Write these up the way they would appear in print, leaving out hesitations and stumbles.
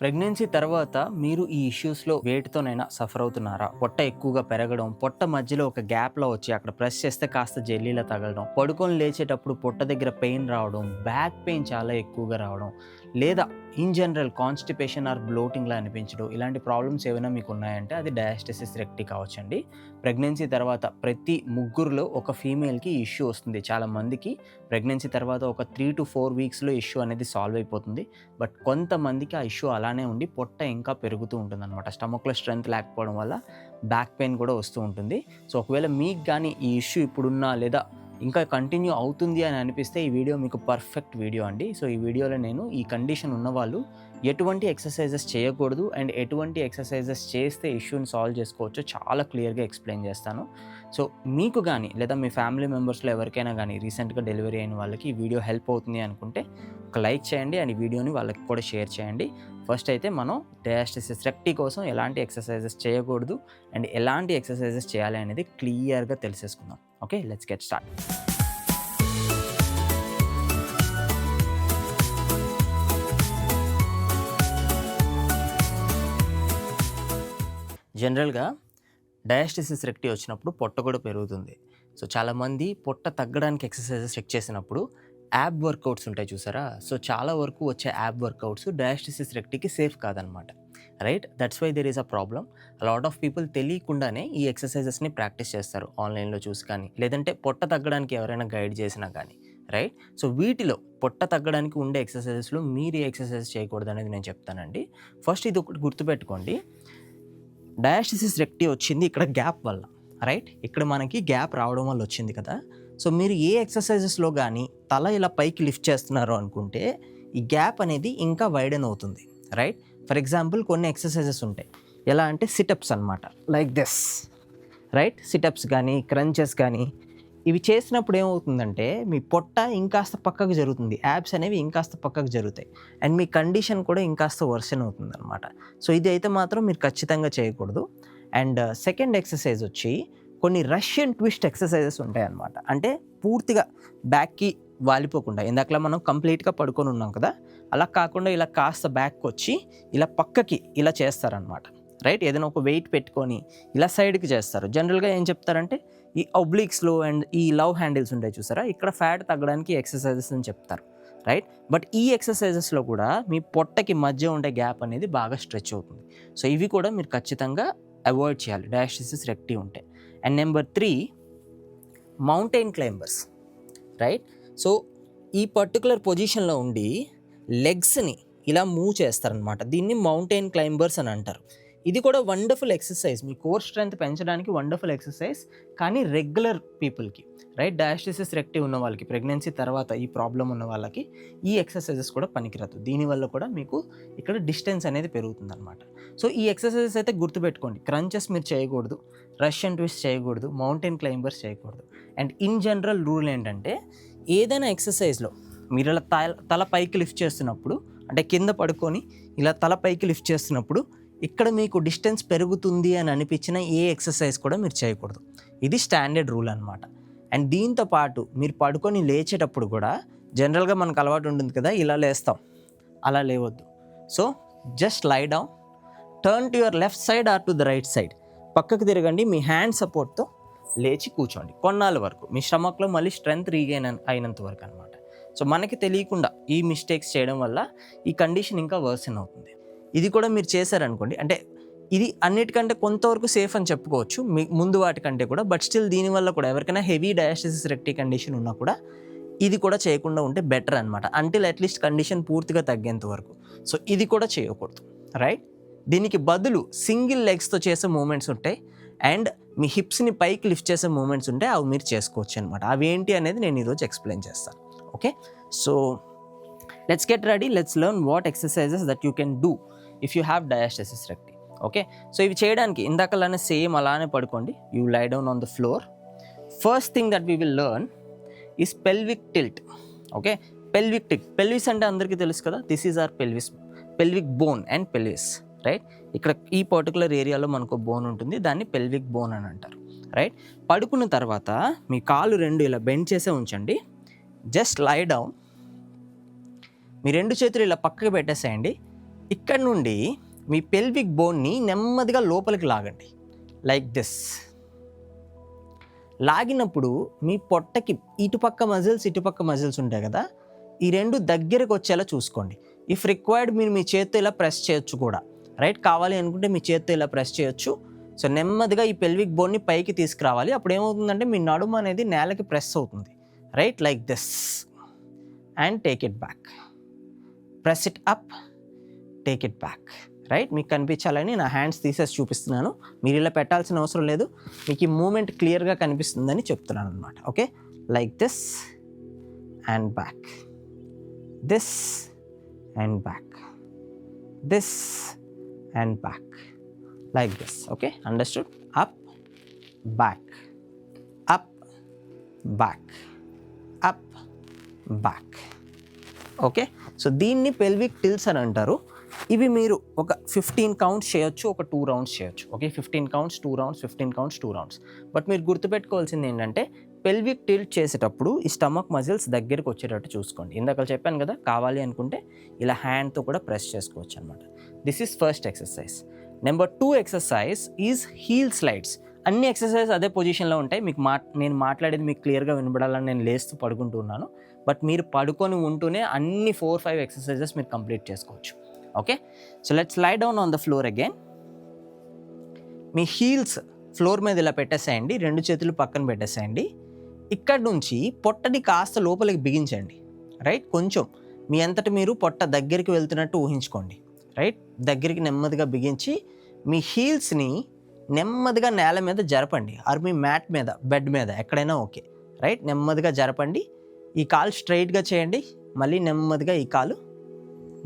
Pregnancy తర్వాత మీరు ఈ ఇష్యూస్‌లో వేటితోనైనా సఫర్ అవుతున్నారా? పొట్ట ఎక్కువగా పెరగడం, పొట్ట మధ్యలో ఒక గ్యాప్‌లా వచ్చి అక్కడ ప్రెస్ చేస్తే కాస్త జెల్లీలా తగలడం, పడుకొని లేచేటప్పుడు పొట్ట దగ్గర పెయిన్ రావడం, బ్యాక్ పెయిన్ చాలా ఎక్కువగా రావడం, లేదా ఇన్ జనరల్ కాన్‌స్టిపేషన్ ఆర్ బ్లోటింగ్‌లా అనిపించడం, ఇలాంటి ప్రాబ్లమ్స్ ఏవైనా మీకు ఉన్నాయంటే అది డయాస్టసిస్ రెక్టి కావచ్చండి. ప్రెగ్నెన్సీ తర్వాత ప్రతి ముగ్గురిలో ఒక ఫీమేల్‌కి ఈ ఇష్యూ వస్తుంది. చాలా మందికి ప్రెగ్నెన్సీ తర్వాత ఒక 3-4 వీక్స్‌లో ఇష్యూ అనేది సాల్వ్ అయిపోతుంది. బట్ కొంతమందికి ఆ ఇష్యూ అలానే ఉండి పొట్ట ఇంకా పెరుగుతూ ఉంటుందన్నమాట. స్టమక్‌లో స్ట్రెంత్ లేకపోవడం వల్ల బ్యాక్ పెయిన్ కూడా వస్తూ ఉంటుంది. సో, ఒకవేళ మీకు గానీ ఈ ఇష్యూ ఇప్పుడున్నా లేదా ఇంకా కంటిన్యూ అవుతుంది అని అనిపిస్తే ఈ వీడియో మీకు పర్ఫెక్ట్ వీడియో అండి. సో, ఈ వీడియోలో నేను ఈ కండిషన్ ఉన్నవాళ్ళు ఎటువంటి ఎక్సర్‌సైజెస్ చేయకూడదు అండ్ ఎటువంటి ఎక్సర్‌సైజెస్ చేస్తే ఇష్యూని సాల్వ్ చేసుకోవచ్చో చాలా క్లియర్‌గా ఎక్స్‌ప్లెయిన్ చేస్తాను. సో, మీకు గానీ లేదా మీ ఫ్యామిలీ మెంబర్స్‌లో ఎవరికైనా గానీ రీసెంట్‌గా డెలివరీ అయిన వాళ్ళకి ఈ వీడియో హెల్ప్ అవుతుంది అనుకుంటే ఒక లైక్ చేయండి అండ్ ఈ వీడియోని వాళ్ళకి కూడా షేర్ చేయండి. ఫస్ట్ అయితే మనం డయాస్టసిస్ రెక్టి కోసం ఎలాంటి ఎక్సర్‌సైజెస్ చేయకూడదు అండ్ ఎలాంటి ఎక్సర్‌సైజెస్ చేయాలి అనేది క్లియర్‌గా తెలిసేసుకుందాం. Okay, let's get start. జనరల్‌గా డయాస్టసిస్ రెక్టి వచ్చినప్పుడు పొట్ట కూడా పెరుగుతుంది. సో, చాలామంది పొట్ట తగ్గడానికి ఎక్సర్‌సైజెస్ చెక్ చేసినప్పుడు యాబ్ వర్కౌట్స్ ఉంటాయి చూసారా? సో, చాలా వరకు వచ్చే యాబ్ వర్కౌట్స్ డయాస్టసిస్ రెక్టికి సేఫ్ కాదనమాట. Right? That's why there is a problem. Lot of people తెలియకుండానే ఈ ఎక్సర్‌సైజెస్‌ని ప్రాక్టీస్ చేస్తారు. ఆన్‌లైన్‌లో చూసి కానీ, లేదంటే పొట్ట తగ్గడానికి ఎవరైనా గైడ్ చేసినా కానీ. రైట్? సో, వీటిలో పొట్ట తగ్గడానికి ఉండే ఎక్సర్‌సైజెస్‌లో మీరు ఏ ఎక్సర్‌సైజ్ చేయకూడదనేది నేను చెప్తానండి. ఫస్ట్ ఇదొకటి గుర్తుపెట్టుకోండి. డయాస్టసిస్ రెక్టి వచ్చింది ఇక్కడ గ్యాప్ వల్ల. రైట్? ఇక్కడ మనకి గ్యాప్ రావడం వల్ల వచ్చింది కదా! సో, మీరు ఏ ఎక్సర్‌సైజెస్‌లో గానీ తల ఇలా పైకి లిఫ్ట్ చేస్తున్నారు అనుకుంటే ఈ గ్యాప్ అనేది ఇంకా వైడెన్ అవుతుంది. రైట్? ఫర్ ఎగ్జాంపుల్ కొన్ని ఎక్సర్‌సైజెస్ ఉంటాయి. ఎలా అంటే సిటప్స్ అనమాట. Like this. రైట్? సిటప్స్ గానీ, క్రంచెస్ గానీ ఇవి చేసినప్పుడు ఏమవుతుందంటే మీ పొట్ట ఇంకాస్త పక్కకు జరుగుతుంది. యాబ్స్ అనేవి ఇంకాస్త పక్కకు జరుగుతాయి. అండ్ మీ కండిషన్ కూడా ఇంకాస్త వర్సెన్ అవుతుందనమాట. సో, ఇది అయితే మాత్రం మీరు ఖచ్చితంగా చేయకూడదు. అండ్ సెకండ్ ఎక్సర్‌సైజ్ వచ్చి కొన్ని రష్యన్ ట్విస్ట్ ఎక్సర్‌సైజెస్ ఉంటాయన్నమాట. అంటే పూర్తిగా బ్యాక్‌కి వాలిపోకుండా ఇందాకలా మనం కంప్లీట్‌గా పడుకొని ఉన్నాం కదా! అలా కాకుండా ఇలా కాస్త బ్యాక్‌కొచ్చి ఇలా పక్కకి ఇలా చేస్తారనమాట. రైట్? ఏదైనా ఒక వెయిట్ పెట్టుకొని ఇలా సైడ్‌కి చేస్తారు. జనరల్‌గా ఏం చెప్తారంటే ఈ ఒబ్లిక్స్‌లో అండ్ ఈ లవ్ హ్యాండిల్స్ ఉంటాయి చూసారా? ఇక్కడ ఫ్యాట్ తగ్గడానికి ఎక్సర్‌సైజెస్ అని చెప్తారు. రైట్? బట్ ఈ ఎక్సర్‌సైజెస్‌లో కూడా మీ పొట్టకి మధ్య ఉండే గ్యాప్ అనేది బాగా స్ట్రెచ్ అవుతుంది. సో, ఇవి కూడా మీరు ఖచ్చితంగా అవాయిడ్ చేయాలి డయాస్టసిస్ రెక్టి ఉంటే. And number 3 mountain climbers. Right? So, ఈ పర్టిక్యులర్ పొజిషన్‌లో ఉండి లెగ్స్‌ని ఇలా మూవ్ చేస్తారనమాట. దీన్ని మౌంటైన్ క్లైంబర్స్ అని అంటారు. ఇది కూడా వండర్‌ఫుల్ ఎక్సర్‌సైజ్. మీ కోర్ స్ట్రెంత్ పెంచడానికి వండర్‌ఫుల్ ఎక్సర్‌సైజ్. కానీ రెగ్యులర్ పీపుల్‌కి రైట్ డయాస్టసిస్ రెక్టి ఉన్న వాళ్ళకి ప్రెగ్నెన్సీ తర్వాత ఈ ప్రాబ్లమ్ ఉన్న వాళ్ళకి ఈ ఎక్సర్‌సైజెస్ కూడా పనికిరాదు. దీనివల్ల కూడా మీకు ఇక్కడ డిస్టెన్స్ అనేది పెరుగుతుందనమాట. సో, ఈ ఎక్సర్‌సైజెస్ అయితే గుర్తుపెట్టుకోండి. క్రంచెస్ మీరు చేయకూడదు. రష్యన్ ట్విస్ట్ చేయకూడదు. మౌంటైన్ క్లైంబర్స్ చేయకూడదు. అండ్ ఇన్ జనరల్ రూల్ ఏంటంటే ఏదైనా ఎక్సర్‌సైజ్‌లో మీరు ఇలా తల పైకి లిఫ్ట్ చేస్తున్నప్పుడు అంటే కింద పడుకొని ఇలా తల పైకి లిఫ్ట్ చేస్తున్నప్పుడు ఇక్కడ మీకు డిస్టెన్స్ పెరుగుతుంది అని అనిపించిన ఏ ఎక్సర్‌సైజ్ కూడా మీరు చేయకూడదు. ఇది స్టాండర్డ్ రూల్ అనమాట. అండ్ దీంతో పాటు మీరు పడుకొని లేచేటప్పుడు కూడా జనరల్‌గా మనకు అలవాటు ఉంటుంది కదా! ఇలా లేస్తాం. అలా లేవద్దు. So, just lie down, turn to your left side or to the right side. పక్కకు తిరగండి. మీ హ్యాండ్ సపోర్ట్‌తో లేచి కూర్చోండి. కొన్నాళ్ళ వరకు మీ స్టమక్‌లో మళ్ళీ స్ట్రెంత్ రీగెయిన్ అయినంత వరకు అనమాట. సో, మనకి తెలియకుండా ఈ మిస్టేక్స్ చేయడం వల్ల ఈ కండిషన్ ఇంకా వర్సెన్ అవుతుంది. ఇది కూడా మీరు చేశారనుకోండి అంటే ఇది అన్నిటికంటే కొంతవరకు సేఫ్ అని చెప్పుకోవచ్చు. మీ ముందు వాటికంటే కూడా. బట్ స్టిల్ దీనివల్ల కూడా ఎవరికైనా హెవీ డయాస్టసిస్ రెక్టి కండిషన్ ఉన్నా కూడా ఇది కూడా చేయకుండా ఉంటే బెటర్ అనమాట. అంటిల్ అట్‌లీస్ట్ కండిషన్ పూర్తిగా తగ్గేంత వరకు. సో, ఇది కూడా చేయకూడదు. రైట్? దీనికి బదులు సింగిల్ లెగ్స్‌తో చేసే మూవ్‌మెంట్స్ ఉంటాయి. అండ్ మీ హిప్స్‌ని పైకి లిఫ్ట్ చేసే మూవ్‌మెంట్స్ ఉంటాయి. అవి మీరు చేసుకోవచ్చు అనమాట. అవేంటి అనేది నేను ఈరోజు ఎక్స్‌ప్లెయిన్ చేస్తాను. Okay? So, let's get ready. Let's learn what exercises that you can do if you have diastasis recti. Okay? So, ఇవి చేయడానికి ఇందాకలానే సేమ్ అలానే పడుకోండి. You lie down on the floor. First thing that we will learn is pelvic tilt. Okay? Pelvic tilt. Pelvis అంటే అందరికీ తెలుసు కదా! This is our pelvic bone and pelvis. Right? ఇక్కడ ఈ పర్టికులర్ ఏరియాలో మనకు బోన్ ఉంటుంది. దాన్ని పెల్విక్ బోన్ అని అంటారు. రైట్? పడుకున్న తర్వాత మీ కాళ్ళు 2 ఇలా బెండ్ చేసే ఉంచండి. Just lie down. మీ 2 చేతులు ఇలా పక్కకి పెట్టేసేయండి. ఇక్కడ నుండి మీ పెల్విక్ బోన్ని నెమ్మదిగా లోపలికి లాగండి, లైక్ దిస్. లాగినప్పుడు మీ పొట్టకి ఇటుపక్క మజిల్స్ ఉంటాయి కదా, ఈ రెండు దగ్గరకు వచ్చేలా చూసుకోండి. ఇఫ్ రిక్వైర్డ్ మీరు మీ చేత్తో ఇలా ప్రెస్ చేయొచ్చు కూడా, రైట్. కావాలి అనుకుంటే మీ చేత్తో ఇలా ప్రెస్ చేయొచ్చు. సో నెమ్మదిగా ఈ పెల్విక్ బోన్ని పైకి తీసుకురావాలి. అప్పుడు ఏమవుతుందంటే మీ నడుము అనేది నేలకి ప్రెస్ అవుతుంది, right, like this. And take it back, press it up, take it back, right. మీకు కనిపించాలని నా హ్యాండ్స్ తీసేసి చూపిస్తున్నాను. మీరు ఇలా పెట్టాల్సిన అవసరం లేదు, మీకు ఈ మూమెంట్ క్లియర్గా కనిపిస్తుందని చెప్తున్నాను అనమాట. Okay, like this and back, this and back, this and back, like this. Okay, understood. Up, back, up, back, up, back. Okay, so దీన్ని పెల్విక్ టిల్స్ అని అంటారు. ఇవి మీరు ఒక 15 కౌంట్స్ చేయొచ్చు, ఒక 2 రౌండ్స్ చేయొచ్చు. Okay, 15 counts 2 rounds, 15 counts 2 rounds. But మీరు గుర్తుపెట్టుకోవాల్సింది ఏంటంటే పెల్విక్ టిల్ట్ చేసేటప్పుడు ఈ స్టమక్ మజిల్స్ దగ్గరికి వచ్చేటట్టు చూసుకోండి. ఇందాక చెప్పాను కదా, కావాలి అనుకుంటే ఇలా హ్యాండ్తో కూడా ప్రెస్ చేసుకోవచ్చు అనమాట. This is first exercise. Number 2 exercise is heel slides. అన్ని ఎక్సర్సైజ్ అదే పొజిషన్లో ఉంటాయి. మీకు నేను మాట్లాడేది మీకు క్లియర్గా వినబడాలని నేను లేస్తూ పడుకుంటూ ఉన్నాను. బట్ మీరు పడుకొని ఉంటూనే అన్ని 4-5 ఎక్సర్సైజెస్ మీరు కంప్లీట్ చేసుకోవచ్చు. ఓకే, సో లెట్స్ లై down on the floor again. Me heels floor మీద ఇలా పెట్టేసేయండి, 2 చేతులు పక్కన పెట్టేసేయండి. ఇక్కడ నుంచి పొట్టని కాస్త లోపలికి బిగించండి, రైట్. కొంచెం మీ అంతటి మీరు పొట్ట దగ్గరికి వెళ్తున్నట్టు ఊహించుకోండి, రైట్. దగ్గరికి నెమ్మదిగా బిగించి మీ హీల్స్ని నెమ్మదిగా నేల మీద జరపండి, ఆర్ మీ మ్యాట్ మీద, బెడ్ మీద, ఎక్కడైనా ఓకే, రైట్. నెమ్మదిగా జరపండి. ఈ కాలు స్ట్రైట్గా చేయండి, మళ్ళీ నెమ్మదిగా ఈ కాలు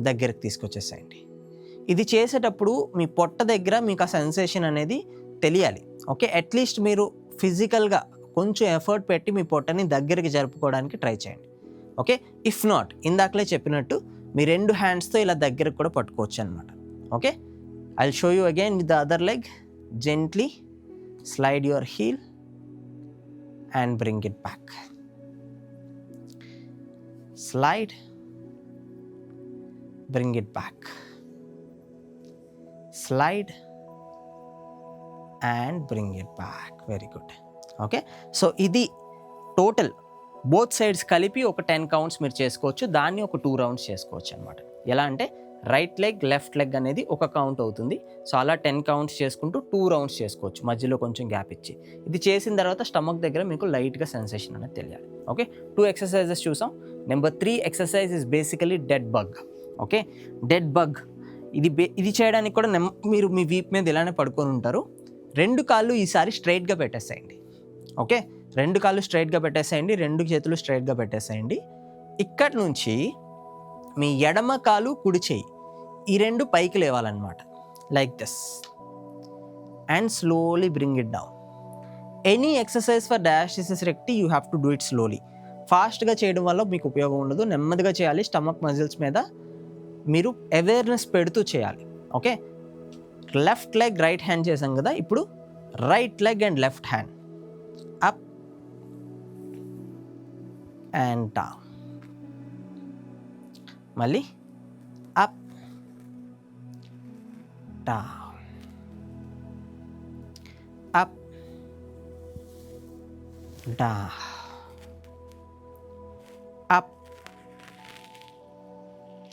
దగ్గరికి తీసుకొచ్చేసేయండి. ఇది చేసేటప్పుడు మీ పొట్ట దగ్గర మీకు ఆ సెన్సేషన్ అనేది తెలియాలి. ఓకే, అట్లీస్ట్ మీరు ఫిజికల్గా కొంచెం ఎఫర్ట్ పెట్టి మీ పొట్టని దగ్గరికి జరుపుకోవడానికి ట్రై చేయండి. ఓకే, ఇఫ్ నాట్ ఇందాకలే చెప్పినట్టు మీ 2 హ్యాండ్స్తో ఇలా దగ్గరకు కూడా పట్టుకోవచ్చు అనమాట. Okay, I will show you again with the other leg. Gently slide your heel and bring it back. Slide, bring it back, slide and bring it back. Very good. Okay, so ఇది total both sides కలిపి ఒక 10 counts మీరు చేసుకోవచ్చు. దాన్ని ఒక 2 rounds చేసుకోవచ్చు అనమాట. ఎలా అంటే రైట్ లెగ్ లెఫ్ట్ లెగ్ అనేది ఒక కౌంట్ అవుతుంది. సో అలా 10 కౌంట్స్ చేసుకుంటూ 2 రౌండ్స్ చేసుకోవచ్చు, మధ్యలో కొంచెం గ్యాప్ ఇచ్చి. ఇది చేసిన తర్వాత స్టమక్ దగ్గర మీకు లైట్గా సెన్సేషన్ అనేది తెలియాలి. ఓకే, 2 ఎక్సర్సైజెస్ చూసాం. Number 3 exercise is basically dead bug. Okay, dead bug ఇది చేయడానికి కూడా మీరు మీ వీప్ మీద ఇలానే పడుకొని ఉంటారు. 2 కాళ్ళు ఈసారి స్ట్రైట్గా పెట్టేసేయండి. ఓకే, 2 కాళ్ళు స్ట్రైట్గా పెట్టేసేయండి, 2 చేతులు స్ట్రైట్గా పెట్టేసేయండి. ఇక్కడ నుంచి మీ ఎడమ కాలు కుడి చేయి ఈ 2 పైకి లేవాలన్నమాట, like this. And slowly bring it down. Any exercise for diastasis recti you have to do it slowly. ఫాస్ట్గా చేయడం వల్ల మీకు ఉపయోగం ఉండదు, నెమ్మదిగా చేయాలి. స్టమక్ మజిల్స్ మీద మీరు అవేర్నెస్ పెడుతూ చేయాలి. Okay, left leg right hand చేసాం కదా, ఇప్పుడు right leg and left hand up and down. మళ్ళీ up down, up down, up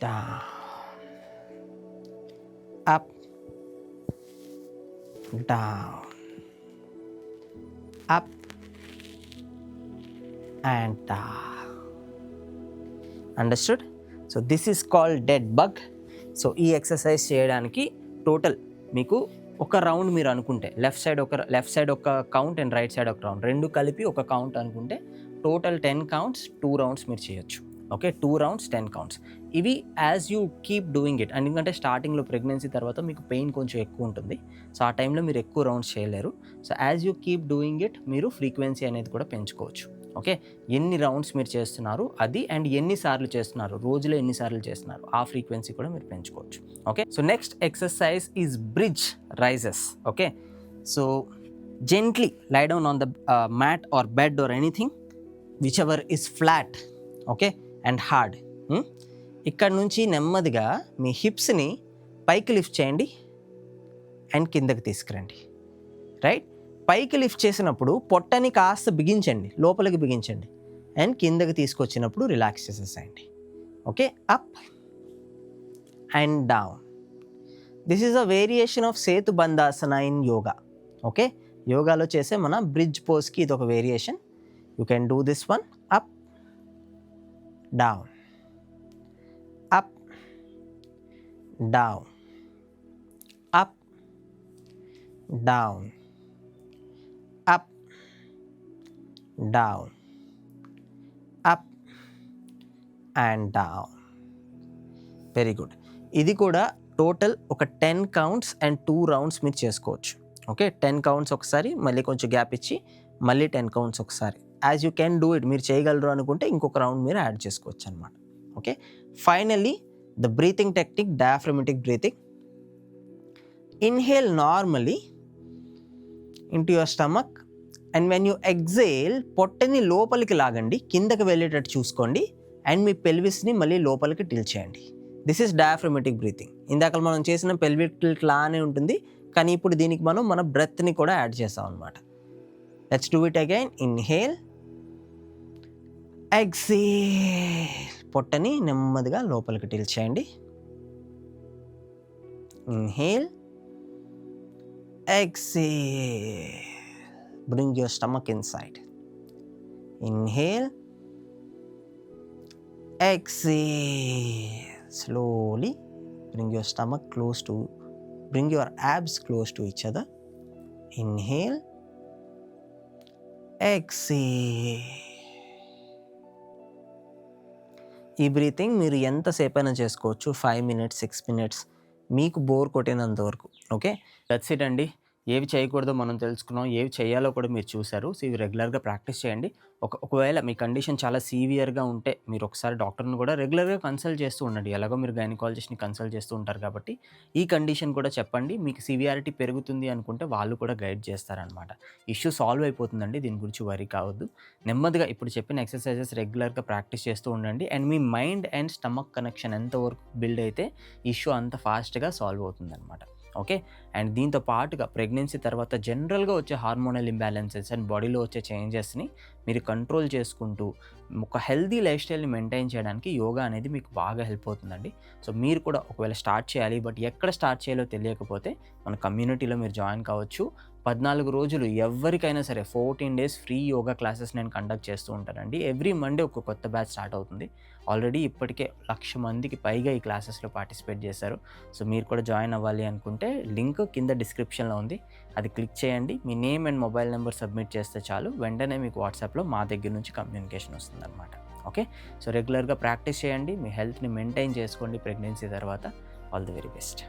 down, up down, up and down. Understood? So this is called dead bug. So ఈ exercise చేయడానికి total మీకు ఒక round మీరు అనుకుంటే లెఫ్ట్ సైడ్ ఒక count and right side ఒక round, 2 కలిపి ఒక కౌంట్ అనుకుంటే టోటల్ 10 కౌంట్స్ 2 రౌండ్స్ మీరు చేయొచ్చు. Okay, 2 rounds 10 counts. ఇవి as you keep doing it. ఎందుకంటే స్టార్టింగ్లో ప్రెగ్నెన్సీ తర్వాత మీకు పెయిన్ కొంచెం ఎక్కువ ఉంటుంది. సో ఆ టైంలో మీరు ఎక్కువ రౌండ్స్ చేయలేరు. So as you keep doing it మీరు ఫ్రీక్వెన్సీ అనేది కూడా పెంచుకోవచ్చు. ఓకే, ఎన్ని రౌండ్స్ మీరు చేస్తున్నారు అది, అండ్ ఎన్నిసార్లు చేస్తున్నారు, రోజులో ఎన్నిసార్లు చేస్తున్నారు, ఆ ఫ్రీక్వెన్సీ కూడా మీరు పెంచుకోవచ్చు. Okay, so next exercise is bridge raises. Okay, so gently lie down on the mat or bed or anything which ever is flat. Okay, and hard. ఇక్కడ నుంచి నెమ్మదిగా మీ హిప్స్ని పైకి లిఫ్ట్ చేయండి అండ్ కిందకి తీసుకురండి. రైట్, పైకి లిఫ్ట్ చేసినప్పుడు పొట్టని కాస్త బిగించండి, లోపలికి బిగించండి అండ్ కిందకి తీసుకొచ్చినప్పుడు రిలాక్స్ చేసేసేయండి. Okay, up and down. This is a variation of Setu Bandhasana in yoga. Okay, యోగాలో చేసే మన బ్రిడ్జ్ పోజ్కి ఇది ఒక variation. You can do this one. Up down, up down, up down, up down, up and down. Very good. ఇది కూడా total ఒక 10 counts and 2 rounds మీరు చేసుకోవచ్చు. ఓకే, 10 కౌంట్స్ ఒకసారి, మళ్ళీ కొంచెం గ్యాప్ ఇచ్చి మళ్ళీ 10 కౌంట్స్ ఒకసారి. As you can do it. మీరు చేయగలరు అనుకుంటే ఇంకొక రౌండ్ మీరు యాడ్ చేసుకోవచ్చు అనమాట. Okay, finally the breathing technique, diaphragmatic breathing. Inhale normally into your stomach and when you exhale పొట్టని లోపలికి లాగండి, కిందకి వెళ్ళేటట్టు చూసుకోండి అండ్ మీ పెల్విస్ని మళ్ళీ లోపలికి టిల్ట్ చేయండి. This is diaphragmatic breathing. ఇందాక మనం చేసిన పెల్విక్ టిల్ట్ లానే ఉంటుంది, కానీ ఇప్పుడు దీనికి మనం మన బ్రెత్ని కూడా యాడ్ చేస్తాం అనమాట. Let's do it again. Inhale, exhale, పొట్టని నెమ్మదిగా లోపలికి టిల్ట్ చేయండి. Inhale, exhale, bring your stomach inside. Inhale, exhale, slowly bring your stomach close to, bring your abs close to each other. Inhale, exhale. ఈ breathing మీరు ఎంతసేపు అయినా చేసుకోవచ్చు, 5 minutes, 6 minutes, మీకు బోర్ కొట్టినంత వరకు. ఓకే, దట్స్ ఇట్ అండి. ఏవి చేయకూడదో మనం తెలుసుకున్నాం, ఏవి చేయాలో కూడా మీరు చూసారు. సో ఇవి రెగ్యులర్గా ప్రాక్టీస్ చేయండి. ఒకవేళ మీ కండిషన్ చాలా సీవియర్గా ఉంటే మీరు ఒకసారి డాక్టర్ని కూడా రెగ్యులర్గా కన్సల్ట్ చేస్తూ ఉండండి. ఎలాగో మీరు గైనకాలజిస్ట్ని కన్సల్ట్ చేస్తూ ఉంటారు కాబట్టి ఈ కండిషన్ కూడా చెప్పండి. మీకు సివియారిటీ పెరుగుతుంది అనుకుంటే వాళ్ళు కూడా గైడ్ చేస్తారనమాట. ఇష్యూ సాల్వ్ అయిపోతుందండి, దీని గురించి వరీ కావద్దు. నెమ్మదిగా ఇప్పుడు చెప్పిన ఎక్సర్సైజెస్ రెగ్యులర్గా ప్రాక్టీస్ చేస్తూ ఉండండి and me mind and stomach connection ఎంతవరకు బిల్డ్ అయితే ఇష్యూ అంత ఫాస్ట్గా సాల్వ్ అవుతుందన్నమాట. ఓకే, అండ్ దీంతో పాటుగా ప్రెగ్నెన్సీ తర్వాత జనరల్గా వచ్చే హార్మోనల్ ఇంబ్యాలెన్సెస్ అండ్ బాడీలో వచ్చే చేంజెస్ని మీరు కంట్రోల్ చేసుకుంటూ ఒక హెల్దీ లైఫ్ స్టైల్ని మెయింటైన్ చేయడానికి యోగా అనేది మీకు బాగా హెల్ప్ అవుతుందండి. సో మీరు కూడా ఒకవేళ స్టార్ట్ చేయాలి, బట్ ఎక్కడ స్టార్ట్ చేయాలో తెలియకపోతే మన కమ్యూనిటీలో మీరు జాయిన్ కావచ్చు. 14 రోజులు ఎవరికైనా సరే 14 days ఫ్రీ యోగా క్లాసెస్ నేను కండక్ట్ చేస్తూ ఉంటానండి. ఎవ్రీ మండే ఒక కొత్త బ్యాచ్ స్టార్ట్ అవుతుంది. ఆల్రెడీ ఇప్పటికే 1,00,000 మందికి పైగా ఈ క్లాసెస్లో పార్టిసిపేట్ చేశారు. సో మీరు కూడా జాయిన్ అవ్వాలి అనుకుంటే లింక్ కింద డిస్క్రిప్షన్లో ఉంది, అది క్లిక్ చేయండి. మీ name and mobile number submit చేస్తే చాలు, వెంటనే మీకు వాట్సాప్లో మా దగ్గర నుంచి కమ్యూనికేషన్ వస్తుందన్నమాట. ఓకే, సో రెగ్యులర్గా ప్రాక్టీస్ చేయండి, మీ హెల్త్ని మెయింటైన్ చేసుకోండి ప్రెగ్నెన్సీ తర్వాత. All the very best.